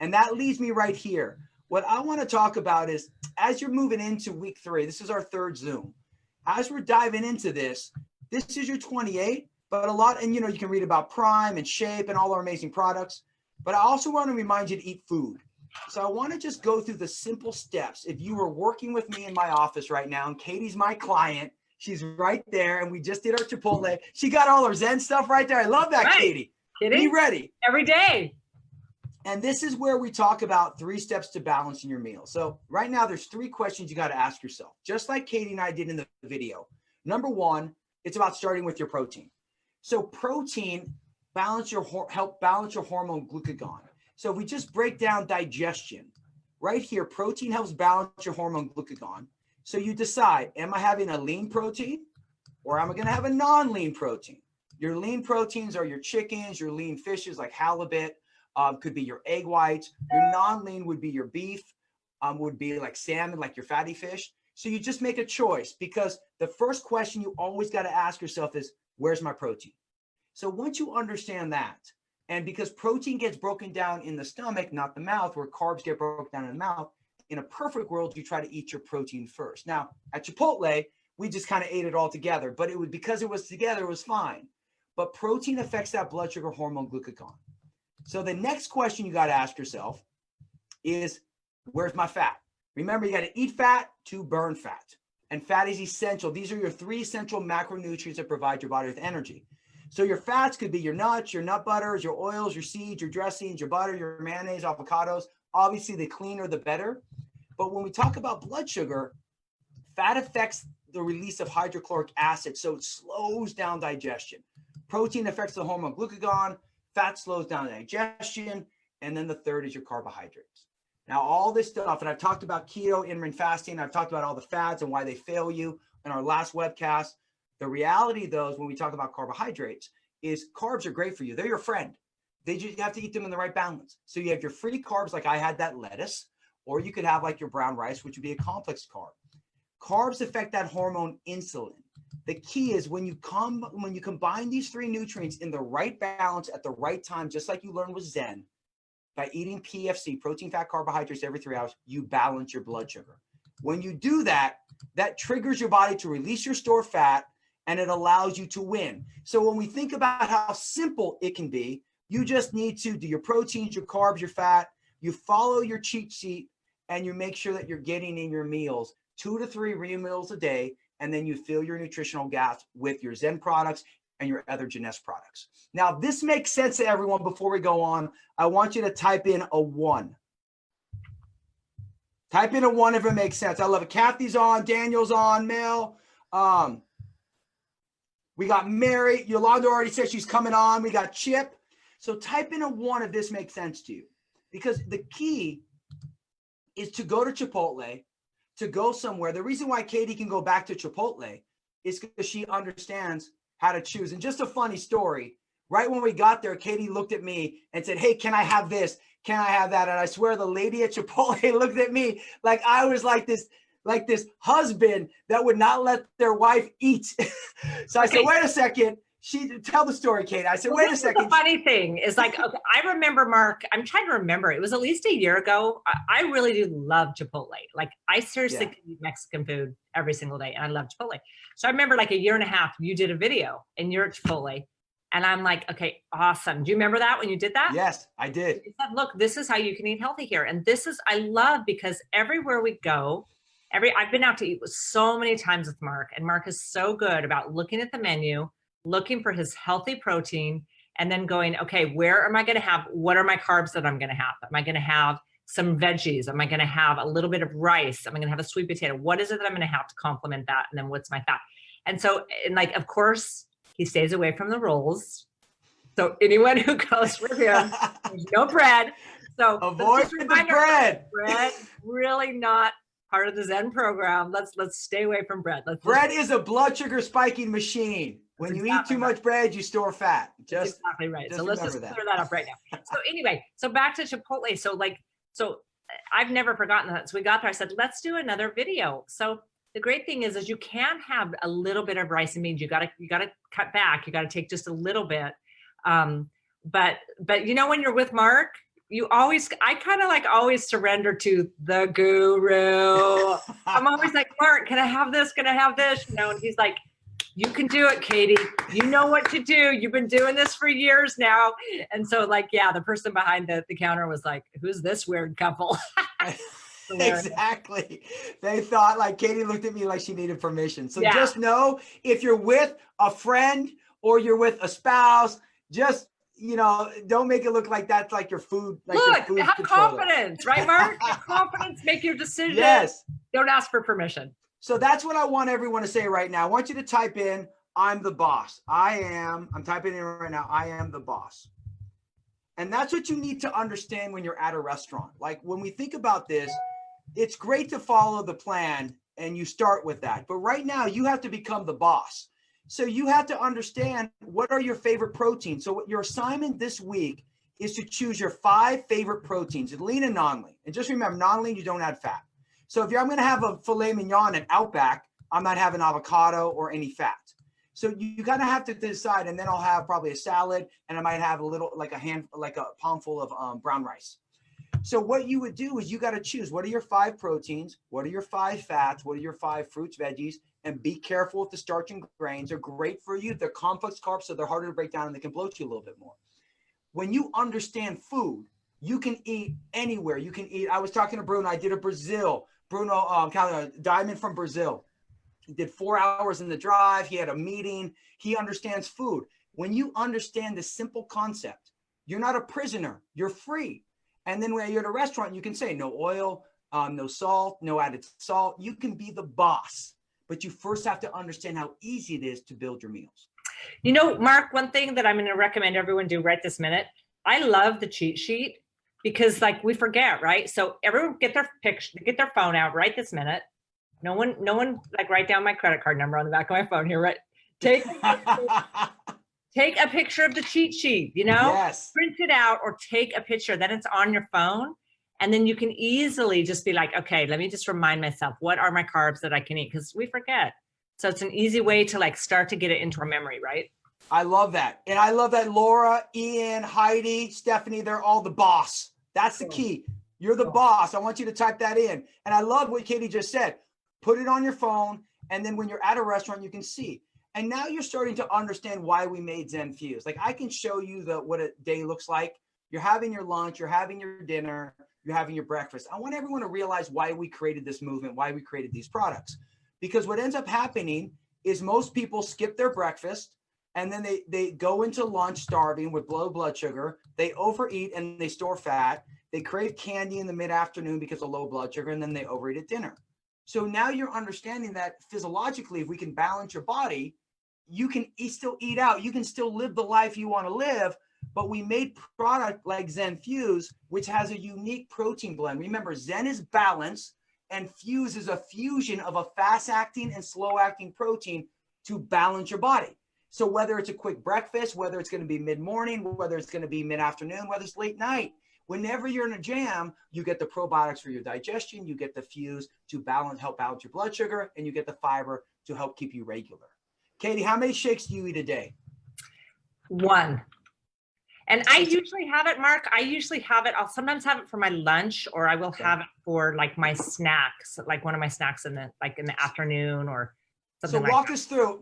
And that leads me right here. What I want to talk about is, as you're moving into week 3, this is our 3rd Zoom. As we're diving into this is your 28, but a lot, and you can read about Prime and Shape and all our amazing products. But I also want to remind you to eat food. So I want to just go through the simple steps. If you were working with me in my office right now, and Katie's my client, she's right there, and we just did our Chipotle. She got all her Zen stuff right there. I love that, right. Katie. Kidding? Be ready. Every day. And this is where we talk about 3 steps to balancing your meal. So right now, there's 3 questions you got to ask yourself, just like Katie and I did in the video. Number 1, it's about starting with your protein. So protein help balance your hormone glucagon. So if we just break down digestion, right here, protein helps balance your hormone glucagon. So you decide, am I having a lean protein or am I going to have a non-lean protein? Your lean proteins are your chickens, your lean fishes like halibut, could be your egg whites. Your non-lean would be your beef, would be like salmon, like your fatty fish. So you just make a choice, because the first question you always got to ask yourself is, where's my protein? So once you understand that, and because protein gets broken down in the stomach, not the mouth, where carbs get broken down in the mouth, in a perfect world, you try to eat your protein first. Now, at Chipotle, we just kind of ate it all together, but it was because it was together, it was fine. But protein affects that blood sugar hormone glucagon. So the next question you got to ask yourself is, where's my fat? Remember, you got to eat fat to burn fat. And fat is essential. These are your 3 essential macronutrients that provide your body with energy. So your fats could be your nuts, your nut butters, your oils, your seeds, your dressings, your butter, your mayonnaise, avocados. Obviously, the cleaner, the better. But when we talk about blood sugar, fat affects the release of hydrochloric acid, so it slows down digestion. Protein affects the hormone glucagon. Fat slows down digestion. And then the 3rd is your carbohydrates. Now, all this stuff, and I've talked about keto, intermittent fasting. I've talked about all the fads and why they fail you in our last webcast. The reality, though, is when we talk about carbohydrates, is carbs are great for you. They're your friend. You have to eat them in the right balance. So you have your free carbs, like I had that lettuce, or you could have like your brown rice, which would be a complex carb. Carbs affect that hormone insulin. The key is when you combine these 3 nutrients in the right balance at the right time, just like you learned with Zen, by eating PFC, protein, fat, carbohydrates, every 3 hours, you balance your blood sugar. When you do that, that triggers your body to release your stored fat, and it allows you to win. So when we think about how simple it can be, you just need to do your proteins, your carbs, your fat, you follow your cheat sheet, and you make sure that you're getting in your meals 2 to 3 real meals a day, and then you fill your nutritional gaps with your Zen products and your other Genes products. Now, this makes sense to everyone. Before we go on, I want you to type in a 1. Type in a 1 if it makes sense. I love it. Kathy's on, Daniel's on, Mel. We got Mary. Yolanda already said she's coming on. We got Chip. So type in a 1 if this makes sense to you. Because the key is to go to Chipotle, to go somewhere. The reason why Katie can go back to Chipotle is because she understands how to choose. And just a funny story, right when we got there, Katie looked at me and said, hey, can I have this? Can I have that? And I swear the lady at Chipotle looked at me like I was like this husband that would not let their wife eat. So I said, wait a second. Tell the story, Kate. I said, wait a second. The funny thing is, like, okay, I remember, Mark, I'm trying to remember. It was at least a year ago. I really do love Chipotle. Like, I seriously could eat Mexican food every single day, and I love Chipotle. So I remember, like, a year and a half, you did a video, and you're at Chipotle. And I'm like, okay, awesome. Do you remember that when you did that? Yes, I did. You said, look, this is how you can eat healthy here. And this is, I love, because everywhere we go, I've been out to eat so many times with Mark, and Mark is so good about looking at the menu, looking for his healthy protein, and then going, okay, where am I going to have, what are my carbs that I'm going to have? Am I going to have some veggies? Am I going to have a little bit of rice? Am I going to have a sweet potato? What is it that I'm going to have to complement that? And then what's my fat? And so, and like, of course, he stays away from the rolls. So anyone who goes with him, there's no bread. So avoid the bread. Bread, really not part of the Zen program. Let's stay away from bread. Bread is a blood sugar spiking machine. When you eat too much bread, you store fat. That's exactly right. So let's just clear that up right now. So anyway, so back to Chipotle. So I've never forgotten that. So we got there. I said, let's do another video. So the great thing is you can have a little bit of rice and beans. You gotta cut back. You gotta take just a little bit. But you know, when you're with Mark, I kind of like always surrender to the guru. I'm always like, Mark, can I have this? Can I have this? You know, and he's like, you can do it, Katy. You know what to do. You've been doing this for years now. And so like, yeah, the person behind the counter was like, who's this weird couple? Exactly. They thought like Katy looked at me like she needed permission. So Yeah. just know if you're with a friend or you're with a spouse, just, you know, don't make it look like that's like your food. Like Look, your food have controller. confidence, right, Mark? Have confidence, make your decision. Yes. Don't ask for permission. So that's what I want everyone to say right now. I want you to type in, I'm the boss. I'm typing in right now, I am the boss. And that's what you need to understand when you're at a restaurant. Like when we think about this, it's great to follow the plan and you start with that. But right now you have to become the boss. So you have to understand what are your favorite proteins. So what your assignment this week is to choose your 5 favorite proteins, lean and non-lean. And just remember, non-lean, you don't add fat. So if I'm going to have a filet mignon at Outback, I'm not having avocado or any fat. So you kind of have to decide, and then I'll have probably a salad, and I might have a little, like a palmful of brown rice. So what you would do is you got to choose, what are your 5 proteins? What are your 5 fats? What are your 5 fruits, veggies? And be careful with the starch and grains. They're great for you. They're complex carbs, so they're harder to break down and they can bloat you a little bit more. When you understand food, you can eat anywhere. You can eat, I was talking to Bruno, I did a Brazil. Bruno, Diamond from Brazil. He did 4 hours in the drive. He had a meeting. He understands food. When you understand the simple concept, you're not a prisoner. You're free. And then when you're at a restaurant, you can say no oil, no salt, no added salt. You can be the boss, but you first have to understand how easy it is to build your meals. You know, Mark, one thing that I'm going to recommend everyone do right this minute. I love the cheat sheet because like we forget, right? So everyone get their phone out right this minute. No one like write down my credit card number on the back of my phone here, right? Take a picture of the cheat sheet, you know, yes. Print it out or take a picture, then it's on your phone. And then you can easily just be like, okay, let me just remind myself, what are my carbs that I can eat? Because we forget. So it's an easy way to like start to get it into our memory, right? I love that. And I love that Laura, Ian, Heidi, Stephanie, they're all the boss. That's the key. You're the boss. I want you to type that in. And I love what Katy just said. Put it on your phone. And then when you're at a restaurant, you can see. And now you're starting to understand why we made Zen Fuse. Like I can show you what a day looks like. You're having your lunch, you're having your dinner, you're having your breakfast. I want everyone to realize why we created this movement, why we created these products. Because what ends up happening is most people skip their breakfast and then they go into lunch starving with low blood sugar. They overeat and they store fat. They crave candy in the mid-afternoon because of low blood sugar, and then they overeat at dinner. So now you're understanding that physiologically, if we can balance your body, you can still eat out. You can still live the life you want to live, but we made product like Zen Fuse, which has a unique protein blend. Remember, Zen is balance and Fuse is a fusion of a fast-acting and slow-acting protein to balance your body. So whether it's a quick breakfast, whether it's going to be mid-morning, whether it's going to be mid-afternoon, whether it's late night, whenever you're in a jam, you get the probiotics for your digestion, you get the Fuse to help balance your blood sugar, and you get the fiber to help keep you regular. Katy, how many shakes do you eat a day? 1. And I usually have it, Mark. I usually have it. I'll sometimes have it for my lunch, or I will have it for like my snacks, like one of my snacks in the afternoon or something. So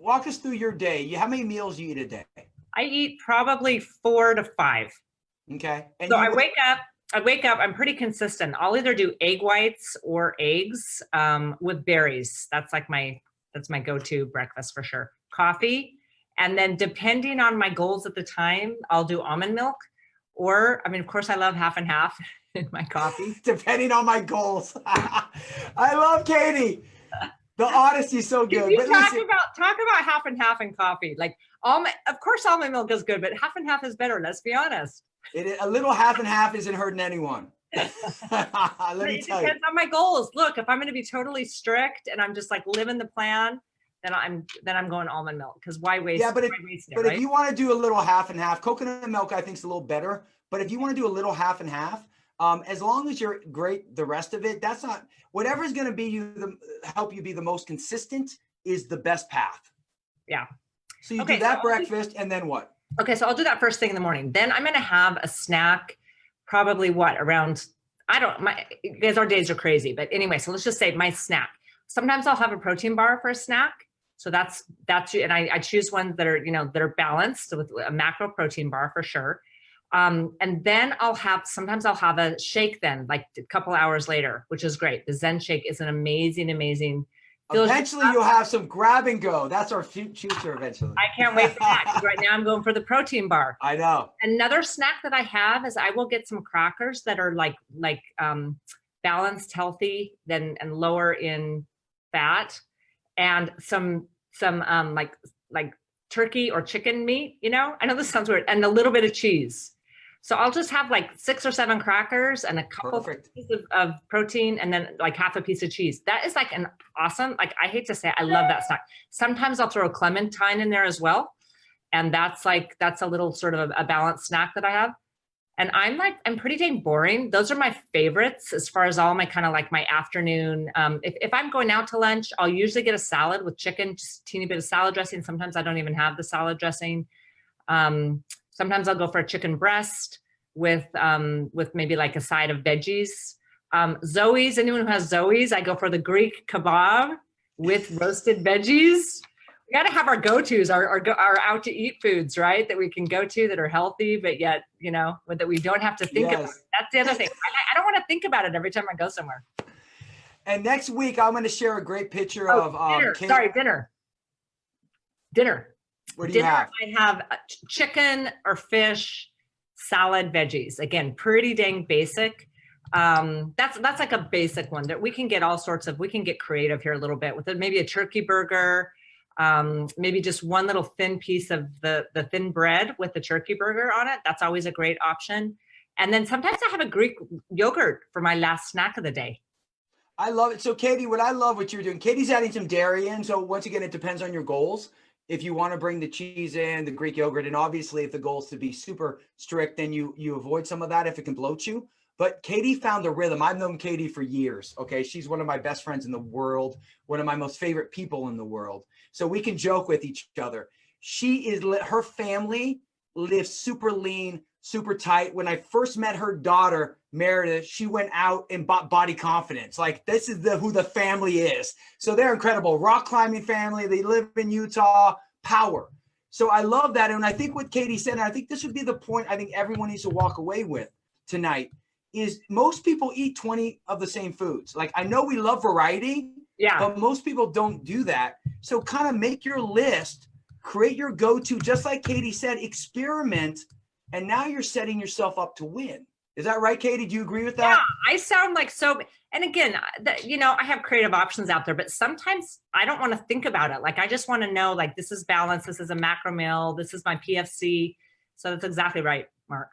walk us through your day. How many meals do you eat a day? I eat probably 4 to 5. Okay. And so I wake up, I'm pretty consistent. I'll either do egg whites or eggs with berries. That's my go-to breakfast for sure. Coffee. And then depending on my goals at the time, I'll do almond milk, or, I mean, of course I love half and half in my coffee. Depending on my goals. I love Katy. The honesty is so good. But talk about half and half in coffee. Like of course almond milk is good, but half and half is better. Let's be honest. A little half and half isn't hurting anyone. Let me tell you. It depends on my goals. Look, if I'm going to be totally strict and I'm just like living the plan, then I'm going almond milk, because why waste? Yeah, but right? if you want to do a little half and half, coconut milk I think is a little better. But if you want to do a little half and half, as long as you're great, the rest of it, that's not whatever is going to help you be the most consistent is the best path. Yeah. So you do that breakfast, and then what? Okay, so I'll do that first thing in the morning. Then I'm going to have a snack probably what, around, I don't, guys, our days are crazy, but anyway, so let's just say my snack. Sometimes I'll have a protein bar for a snack. So that's, and I choose ones that are, that are balanced with a macro protein bar for sure. And then sometimes I'll have a shake then, like a couple hours later, which is great. The Zen shake is an amazing. Eventually you'll have some grab and go. That's our future eventually. I can't wait for that, because right now I'm going for the protein bar. I know. Another snack that I have is I will get some crackers that are like balanced, healthy, and lower in fat, and some like turkey or chicken meat, I know this sounds weird, and a little bit of cheese. So I'll just have like 6 or 7 crackers and a couple pieces of protein, and then like half a piece of cheese. That is like an awesome, like, I hate to say it, I love that snack. Sometimes I'll throw a clementine in there as well. And that's a little sort of a balanced snack that I have. And I'm pretty dang boring. Those are my favorites as far as all my kind of like my afternoon. If I'm going out to lunch, I'll usually get a salad with chicken, just a teeny bit of salad dressing. Sometimes I don't even have the salad dressing. Sometimes I'll go for a chicken breast with maybe like a side of veggies. Zoe's, anyone who has Zoe's, I go for the Greek kebab with roasted veggies. We got to have our go-tos, our out to eat foods, right? That we can go to that are healthy, but yet, that we don't have to think about. That's the other thing. I don't want to think about it every time I go somewhere. And next week, I'm going to share a great picture of dinner. Dinner. What do you have? I have chicken or fish, salad, veggies. Again, pretty dang basic. That's like a basic one that we can get we can get creative here a little bit with it. Maybe a turkey burger. Maybe just one little thin piece of the thin bread with the turkey burger on it. That's always a great option. And then sometimes I have a Greek yogurt for my last snack of the day. I love it. So Katy, I love what you're doing. Katy's adding some dairy in. So once again, it depends on your goals. If you want to bring the cheese in, the Greek yogurt, and obviously if the goal is to be super strict, then you avoid some of that if it can bloat you. But Katy found a rhythm. I've known Katy for years. Okay. She's one of my best friends in the world, one of my most favorite people in the world. So we can joke with each other. Her family lives super lean, super tight. When I first met her daughter, Meredith, she went out and bought Body Confidence. Like, this is who the family is. So they're incredible. Rock climbing family. They live in Utah. Power. So I love that. And I think what Katy said, and I think this would be the point I think everyone needs to walk away with tonight, is most people eat 20 of the same foods. Like, I know we love variety, but most people don't do that. So kind of make your list, create your go-to, just like Katy said, experiment, and now you're setting yourself up to win. Is that right, Katy? Do you agree with that? Yeah, I sound like so, and again, I have creative options out there, but sometimes I don't want to think about it. Like, I just want to know, like, this is balanced, this is a macro meal, this is my PFC. So that's exactly right, Mark.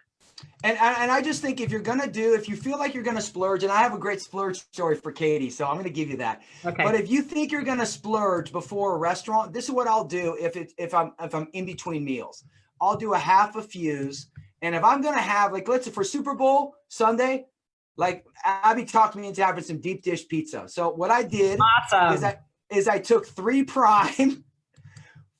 And I just think if you feel like you're going to splurge, and I have a great splurge story for Katy, so I'm going to give you that. Okay. But if you think you're going to splurge before a restaurant, this is what I'll do if I'm in between meals. I'll do a half a fuse. And if I'm going to have, like, let's say for Super Bowl Sunday, like, Abby talked me into having some deep dish pizza. So what I did is I took 3 prime,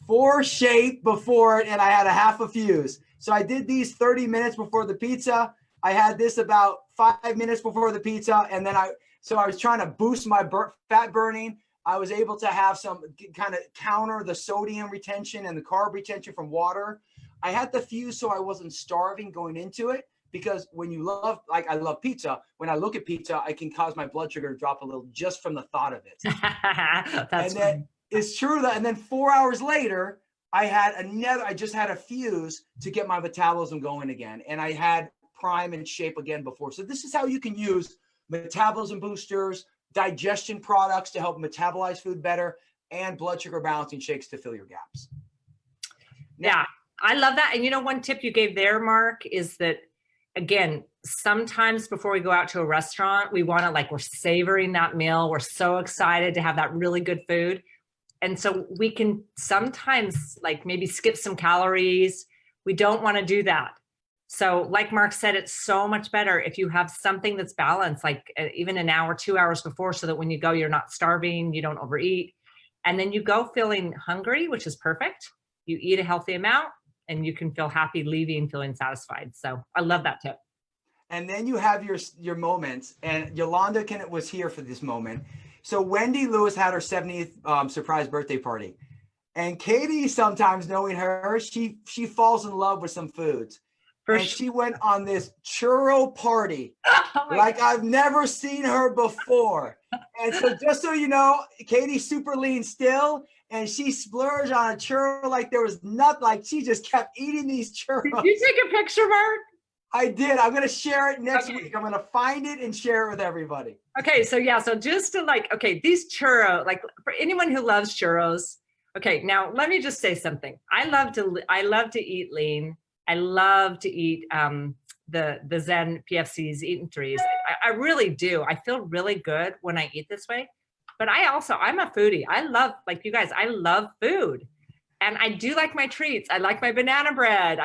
4 shape before it, and I had a half a fuse. So I did these 30 minutes before the pizza. I had this about 5 minutes before the pizza. And then I was trying to boost my fat burning. I was able to have some kind of counter the sodium retention and the carb retention from water. I had the fuse so I wasn't starving going into it, because when you love, like, I love pizza. When I look at pizza, I can cause my blood sugar to drop a little just from the thought of it. That's funny. It's true that, and then 4 hours later, I just had a fuse to get my metabolism going again. And I had prime and shape again before. So this is how you can use metabolism boosters, digestion products to help metabolize food better, and blood sugar balancing shakes to fill your gaps. Yeah, I love that. And one tip you gave there, Mark, is that, again, sometimes before we go out to a restaurant, we want to, we're savoring that meal. We're so excited to have that really good food. And so we can sometimes maybe skip some calories. We don't want to do that. So like Mark said, it's so much better if you have something that's balanced, even an hour, 2 hours before, so that when you go, you're not starving, you don't overeat. And then you go feeling hungry, which is perfect. You eat a healthy amount and you can feel happy leaving, feeling satisfied. So I love that tip. and then you have your moments. And Yolanda was here for this moment. So Wendy Lewis had her 70th surprise birthday party. And Katy, sometimes knowing her, she falls in love with some foods. She went on this churro party like God. I've never seen her before. And so just so you know, Katy's super lean still, and she splurged on a churro like there was nothing. Like she just kept eating these churros. Did you take a picture, Mark? I did. I'm going to share it next week. I'm going to find it and share it with everybody. Okay. So yeah. So just to these churros, like for anyone who loves churros. Okay. Now let me just say something. I love to eat lean. I love to eat the Zen PFCs, eating threes. I really do. I feel really good when I eat this way. But I'm a foodie. I love, like you guys, I love food. And I do like my treats. I like my banana bread.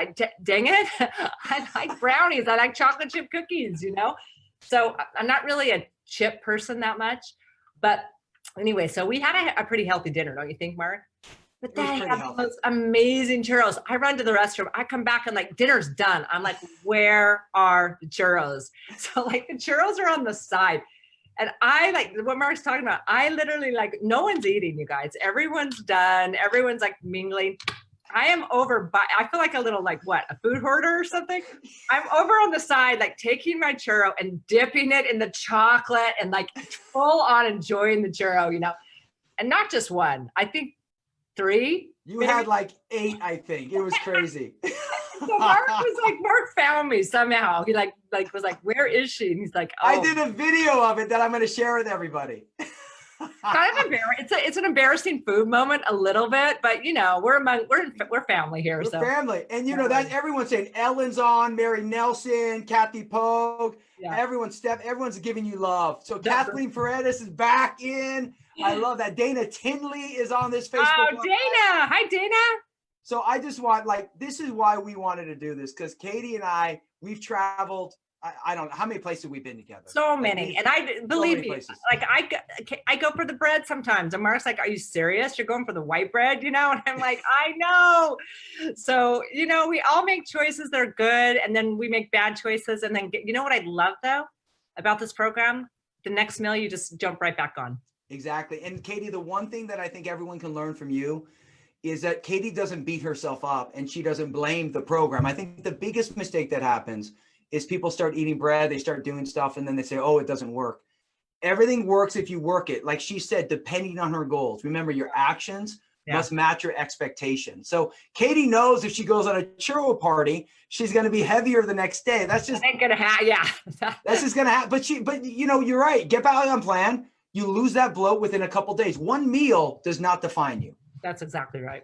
Dang it. I like brownies. I like chocolate chip cookies, you know? So I'm not really a chip person that much. But anyway, so we had a pretty healthy dinner, don't you think, Mark? But they have the most amazing churros. I run to the restroom. I come back and like, dinner's done. I'm like, where are the churros? So like the churros are on the side. And I like what Mark's talking about. I literally like, no one's eating, you guys. Everyone's done. Everyone's like mingling. I am over, I feel like a little like what, a food hoarder or something? I'm over on the side, like taking my churro and dipping it in the chocolate and like full on enjoying the churro, you know? And not just one, I think 3. You had like 8, I think. It was crazy. So Mark found me somehow. He was like, where is she? And he's like, oh. I did a video of it that I'm going to share with everybody. Kind of embarrassing. It's an embarrassing food moment a little bit, but you know, we're family here. We're family. And you know, that everyone's saying Ellen's on, Mary Nelson, Kathy Pogue, everyone's giving you love. So Kathleen Paredes is back in. I love that. Dana Tinley is on this Facebook. Oh, Dana. Hi, Dana. So I just want, this is why we wanted to do this, because Katy and we've traveled. I don't know how many places we've been together. So many. And I believe me, like I go for the bread sometimes. And Mark's like, are you serious? You're going for the white bread, you know? And I'm like, I know. So, you know, we all make choices that are good. And then we make bad choices. And then, you know what I love though about this program? The next meal, you just jump right back on. Exactly. And Katy, the one thing that I think everyone can learn from you is that Katy doesn't beat herself up and she doesn't blame the program. I think the biggest mistake that happens is people start eating bread, they start doing stuff, and then they say, oh, it doesn't work. Everything works if you work it. Like she said, depending on her goals. Remember, your actions must match your expectations. So Katy knows if she goes on a churro party, she's going to be heavier the next day. That's just ain't gonna happen. Yeah. That's just going to happen. But you know, you're right. Get back on plan. You lose that bloat within a couple days. One meal does not define you. That's exactly right.